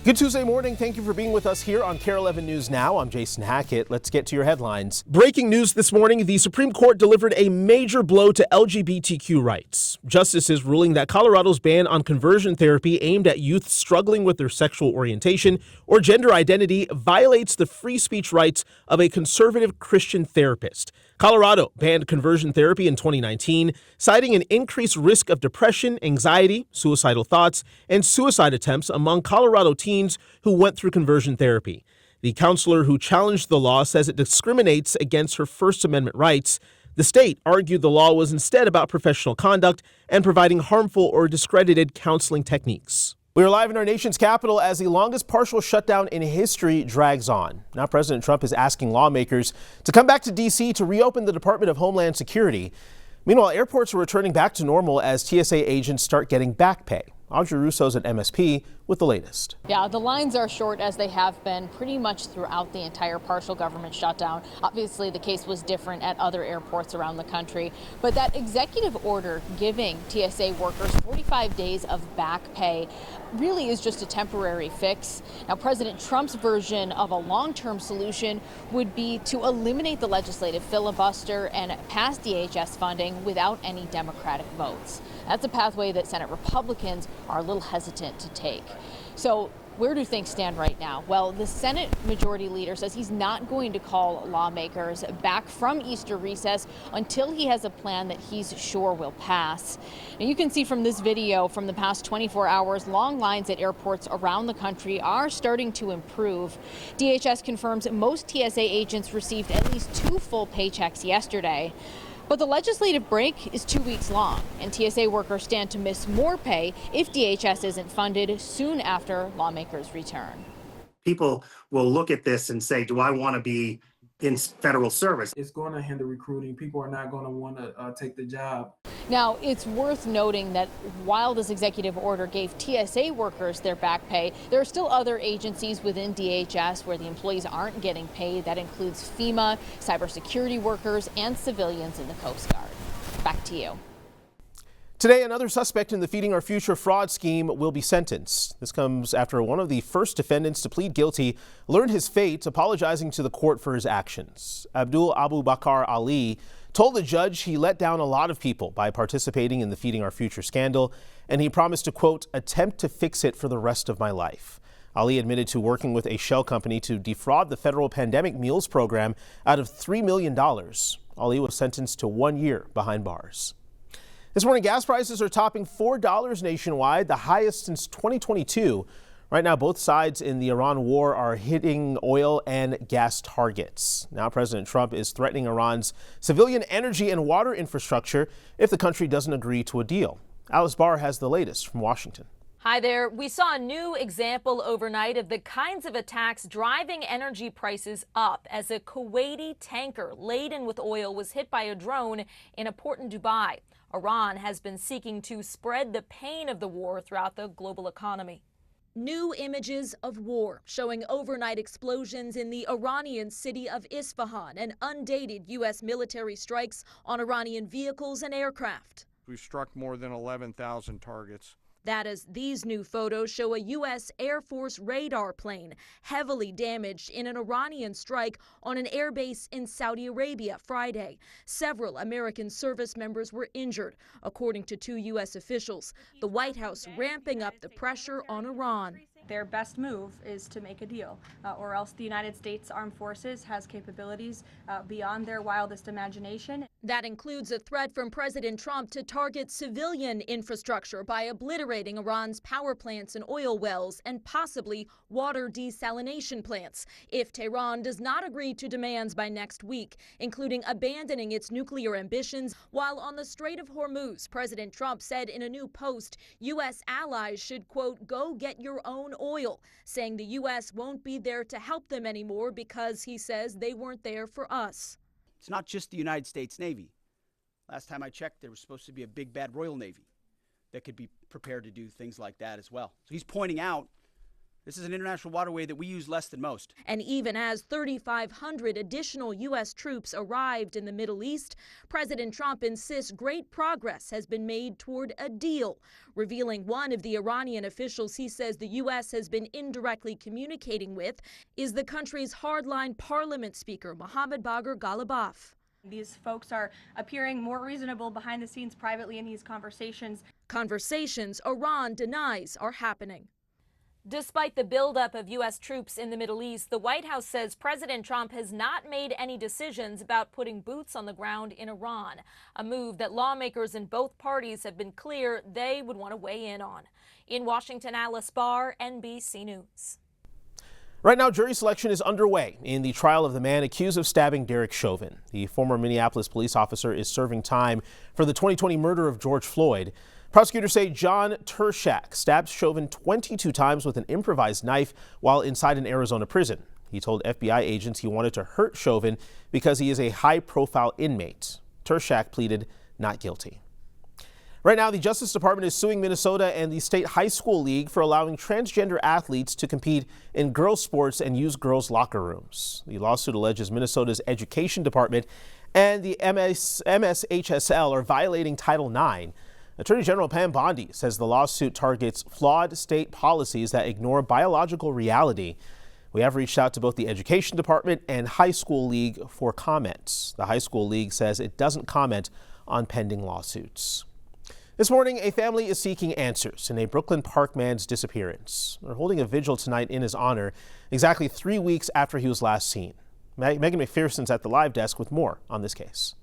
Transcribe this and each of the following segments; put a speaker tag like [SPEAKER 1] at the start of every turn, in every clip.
[SPEAKER 1] Good Tuesday morning. Thank you for being with us here on Kare 11 News Now. I'm Jason Hackett. Let's get to your headlines. Breaking news this morning, the Supreme Court delivered a major blow to LGBTQ rights. Justices ruling that Colorado's ban on conversion therapy aimed at youth struggling with their sexual orientation or gender identity violates the free speech rights of a conservative Christian therapist. Colorado banned conversion therapy in 2019, citing an increased risk of depression, anxiety, suicidal thoughts, and suicide attempts among Colorado teens who went through conversion therapy. The counselor who challenged the law says it discriminates against her First Amendment rights. The state argued the law was instead about professional conduct and providing harmful or discredited counseling techniques. We are live in our nation's capital as the longest partial shutdown in history drags on. Now President Trump is asking lawmakers to come back to D.C. to reopen the Department of Homeland Security. Meanwhile, airports are returning back to normal as TSA agents start getting back pay. Audrey Russo's at MSP with the latest.
[SPEAKER 2] Yeah, the lines are short as they have been pretty much throughout the entire partial government shutdown. Obviously, the case was different at other airports around the country, but that executive order giving TSA workers 45 days of back pay really is just a temporary fix. Now, President Trump's version of a long-term solution would be to eliminate the legislative filibuster and pass DHS funding without any Democratic votes. That's a pathway that Senate Republicans are a little hesitant to take. So where do things stand right now? Well, the Senate Majority Leader says he's not going to call lawmakers back from Easter recess until he has a plan that he's sure will pass. Now, you can see from this video from the past 24 hours, long lines at airports around the country are starting to improve. DHS confirms most TSA agents received at least 2 full paychecks yesterday. But the legislative break is 2 weeks long, and TSA workers stand to miss more pay if DHS isn't funded soon after lawmakers return.
[SPEAKER 3] People will look at this and say, do I want to be in federal service?
[SPEAKER 4] It's going to hinder recruiting. People are not going to want to take the job.
[SPEAKER 2] Now, it's worth noting that while this executive order gave TSA workers their back pay, there are still other agencies within DHS where the employees aren't getting paid. That includes FEMA, cybersecurity workers, and civilians in the Coast Guard. Back to you.
[SPEAKER 1] Today, another suspect in the Feeding Our Future fraud scheme will be sentenced. This comes after one of the first defendants to plead guilty learned his fate, apologizing to the court for his actions. Abdul Abu Bakr Ali told the judge he let down a lot of people by participating in the Feeding Our Future scandal, and he promised to, quote, attempt to fix it for the rest of my life. Ali admitted to working with a shell company to defraud the federal pandemic meals program out of $3 million. Ali was sentenced to 1 year behind bars. This morning, gas prices are topping $4 nationwide, the highest since 2022. Right now, both sides in the Iran war are hitting oil and gas targets. Now, President Trump is threatening Iran's civilian energy and water infrastructure if the country doesn't agree to a deal. Alice Barr has the latest from Washington.
[SPEAKER 5] Hi there. We saw a new example overnight of the kinds of attacks driving energy prices up as a Kuwaiti tanker laden with oil was hit by a drone in a port in Dubai. Iran has been seeking to spread the pain of the war throughout the global economy. New images of war showing overnight explosions in the Iranian city of Isfahan and undated U.S. military strikes on Iranian vehicles and aircraft.
[SPEAKER 6] We've struck more than 11,000 targets.
[SPEAKER 5] That as these new photos show a U.S. Air Force radar plane heavily damaged in an Iranian strike on an airbase in Saudi Arabia Friday. Several American service members were injured, according to 2 U.S. officials. The White House ramping up the pressure on Iran.
[SPEAKER 7] Their best move is to make a deal, or else the United States Armed Forces has capabilities beyond their wildest imagination.
[SPEAKER 5] That includes a threat from President Trump to target civilian infrastructure by obliterating Iran's power plants and oil wells and possibly water desalination plants if Tehran does not agree to demands by next week, including abandoning its nuclear ambitions. While on the Strait of Hormuz, President Trump said in a new post, U.S. allies should, quote, go get your own oil, saying the U.S. won't be there to help them anymore because he says they weren't there for us.
[SPEAKER 8] It's not just the United States Navy. Last time I checked, there was supposed to be a big bad Royal Navy that could be prepared to do things like that as well. So he's pointing out This is an international waterway that we use less than most.
[SPEAKER 5] And even as 3,500 additional U.S. troops arrived in the Middle East, President Trump insists great progress has been made toward a deal. Revealing one of the Iranian officials he says the U.S. has been indirectly communicating with is the country's hardline parliament speaker, Mohammad Bagher Ghalibaf.
[SPEAKER 7] These folks are appearing more reasonable behind the scenes privately in these conversations.
[SPEAKER 5] Conversations Iran denies are happening. Despite the buildup of U.S. troops in the Middle East, the White House says President Trump has not made any decisions about putting boots on the ground in Iran, a move that lawmakers in both parties have been clear they would want to weigh in on. In Washington, Alice Barr, NBC News.
[SPEAKER 1] Right now, jury selection is underway in the trial of the man accused of stabbing Derek Chauvin. The former Minneapolis police officer is serving time for the 2020 murder of George Floyd. Prosecutors say John Tershak stabbed Chauvin 22 times with an improvised knife while inside an Arizona prison. He told FBI agents he wanted to hurt Chauvin because he is a high-profile inmate. Tershak pleaded not guilty. Right now, the Justice Department is suing Minnesota and the State High School League for allowing transgender athletes to compete in girls' sports and use girls' locker rooms. The lawsuit alleges Minnesota's Education Department and the MSHSL are violating Title IX. Attorney General Pam Bondi says the lawsuit targets flawed state policies that ignore biological reality. We have reached out to both the Education Department and High School League for comments. The High School League says it doesn't comment on pending lawsuits. This morning, a family is seeking answers in a Brooklyn Park man's disappearance. They're holding a vigil tonight in his honor, exactly 3 weeks after he was last seen. Megan McPherson's at the live desk with more on this case.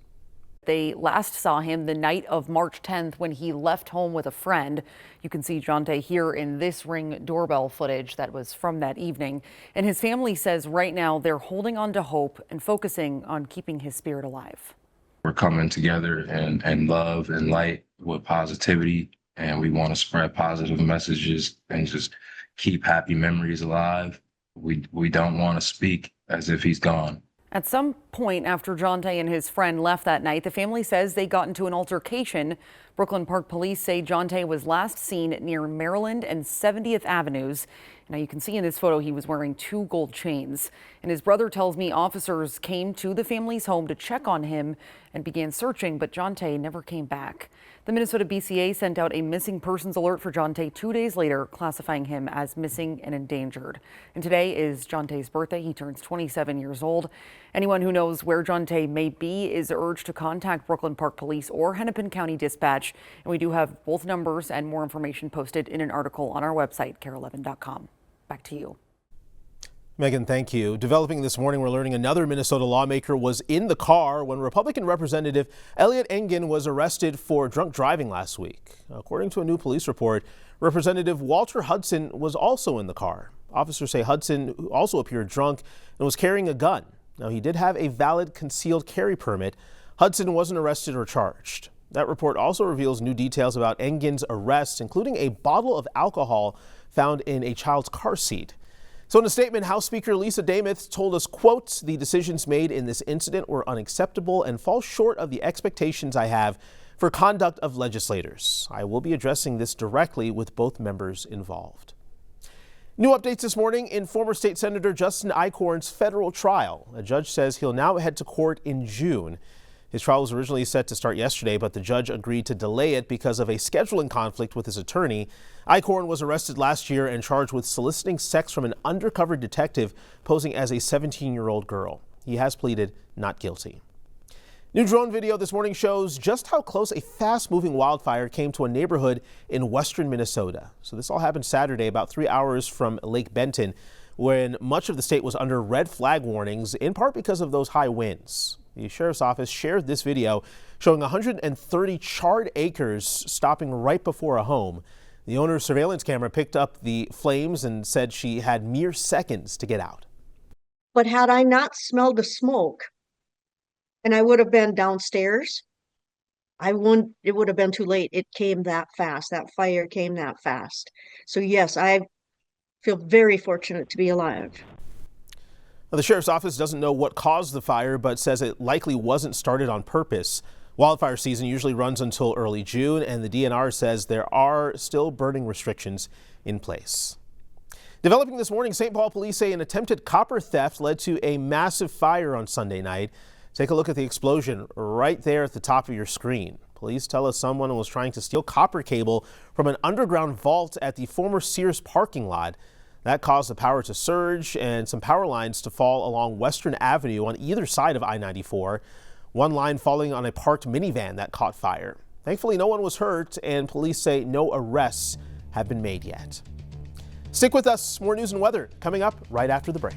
[SPEAKER 9] They last saw him the night of March 10th when he left home with a friend. You can see Jonte here in this Ring doorbell footage that was from that evening. And his family says right now they're holding on to hope and focusing on keeping his spirit alive.
[SPEAKER 10] We're coming together and love and light with positivity, and we want to spread positive messages and just keep happy memories alive. We don't want to speak as if he's gone.
[SPEAKER 9] At some point after Jonte and his friend left that night, the family says they got into an altercation. Brooklyn Park police say Jonte was last seen near Maryland and 70th Avenues. Now you can see in this photo he was wearing 2 gold chains. And his brother tells me officers came to the family's home to check on him and began searching, but Jonte never came back. The Minnesota BCA sent out a missing persons alert for Jonte 2 days later, classifying him as missing and endangered. And today is Jonte's birthday. He turns 27 years old. Anyone who knows where Jonte may be is urged to contact Brooklyn Park Police or Hennepin County Dispatch. And we do have both numbers and more information posted in an article on our website, kare11.com. Back to you.
[SPEAKER 1] Megan, thank you. Developing this morning, we're learning another Minnesota lawmaker was in the car when Republican Representative Elliot Engen was arrested for drunk driving last week. According to a new police report, Representative Walter Hudson was also in the car. Officers say Hudson also appeared drunk and was carrying a gun. Now, he did have a valid concealed carry permit. Hudson wasn't arrested or charged. That report also reveals new details about Engen's arrest, including a bottle of alcohol found in a child's car seat. So in a statement, House Speaker Lisa Demuth told us, quote, "The decisions made in this incident were unacceptable and fall short of the expectations I have for conduct of legislators. I will be addressing this directly with both members involved." New updates this morning in former state Senator Justin Eichorn's federal trial. A judge says he'll now head to court in June. His trial was originally set to start yesterday, but the judge agreed to delay it because of a scheduling conflict with his attorney. Eichorn was arrested last year and charged with soliciting sex from an undercover detective posing as a 17-year-old girl. He has pleaded not guilty. New drone video this morning shows just how close a fast-moving wildfire came to a neighborhood in western Minnesota. So this all happened Saturday, about 3 hours from Lake Benton, when much of the state was under red flag warnings, in part because of those high winds. The sheriff's office shared this video showing 130 charred acres stopping right before a home. The owner's surveillance camera picked up the flames and said she had mere seconds to get out.
[SPEAKER 11] But had I not smelled the smoke and I would have been downstairs, it would have been too late. It came that fast. That fire came that fast. So yes, I feel very fortunate to be alive.
[SPEAKER 1] The sheriff's office doesn't know what caused the fire, but says it likely wasn't started on purpose. Wildfire season usually runs until early June, and the DNR says there are still burning restrictions in place. Developing this morning, St. Paul police say an attempted copper theft led to a massive fire on Sunday night. Take a look at the explosion right there at the top of your screen. Police tell us someone was trying to steal copper cable from an underground vault at the former Sears parking lot. That caused the power to surge and some power lines to fall along Western Avenue on either side of I-94. One line falling on a parked minivan that caught fire. Thankfully, no one was hurt, and police say no arrests have been made yet. Stick with us. More news and weather coming up right after the break.